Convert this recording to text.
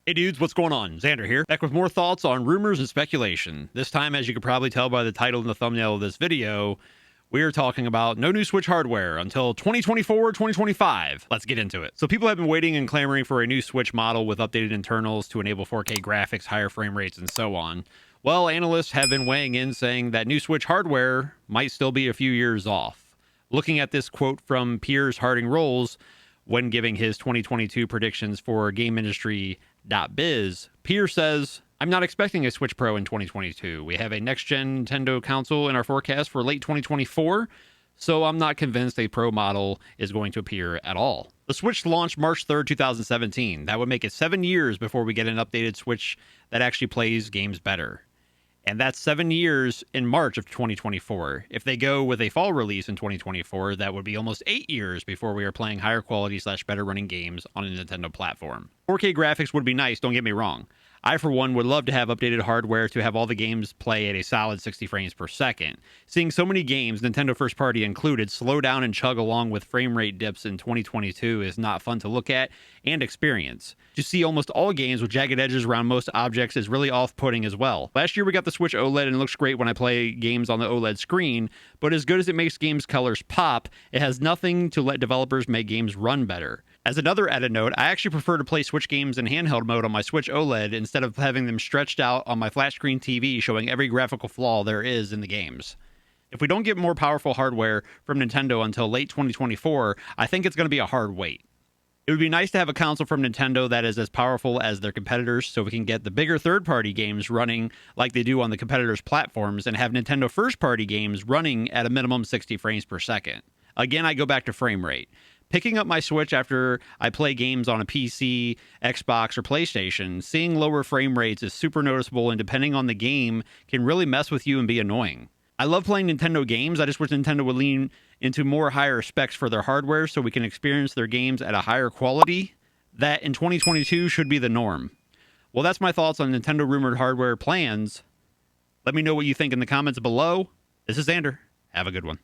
Hey dudes, what's going on? Xander here, back with more thoughts on rumors and speculation. This time, as you can probably tell by the title and the thumbnail of this video, we are talking about no new Switch hardware until 2024, 2025. Let's get into it. So people have been waiting and clamoring for a new Switch model with updated internals to enable 4K graphics, higher frame rates, and so on. Well, analysts have been weighing in saying that new Switch hardware might still be a few years off. Looking at this quote from Piers Harding when giving his 2022 predictions for GameIndustry.biz, Piers says, "I'm not expecting a Switch Pro in 2022. We have a next-gen Nintendo console in our forecast for late 2024, so I'm not convinced a Pro model is going to appear at all." The Switch launched March 3rd, 2017. That would make it 7 years before we get an updated Switch that actually plays games better. And that's 7 years in March of 2024. If they go with a fall release in 2024, that would be almost 8 years before we are playing higher quality / better running games on a Nintendo platform. 4K graphics would be nice, don't get me wrong. I, for one, would love to have updated hardware to have all the games play at a solid 60 frames per second. Seeing so many games, Nintendo first party included, slow down and chug along with frame rate dips in 2022 is not fun to look at and experience. To see almost all games with jagged edges around most objects is really off-putting as well. Last year we got the Switch OLED and it looks great when I play games on the OLED screen, but as good as it makes games colors pop, it has nothing to let developers make games run better. As another added note, I actually prefer to play Switch games in handheld mode on my Switch OLED instead of having them stretched out on my flat screen TV showing every graphical flaw there is in the games. If we don't get more powerful hardware from Nintendo until late 2024, I think it's going to be a hard wait. It would be nice to have a console from Nintendo that is as powerful as their competitors so we can get the bigger third-party games running like they do on the competitors' platforms and have Nintendo first-party games running at a minimum 60 frames per second. Again, I go back to frame rate. Picking up my Switch after I play games on a PC, Xbox, or PlayStation, seeing lower frame rates is super noticeable, and depending on the game, can really mess with you and be annoying. I love playing Nintendo games. I just wish Nintendo would lean into more higher specs for their hardware so we can experience their games at a higher quality. That in 2022 should be the norm. Well, that's my thoughts on Nintendo rumored hardware plans. Let me know what you think in the comments below. This is Xander. Have a good one.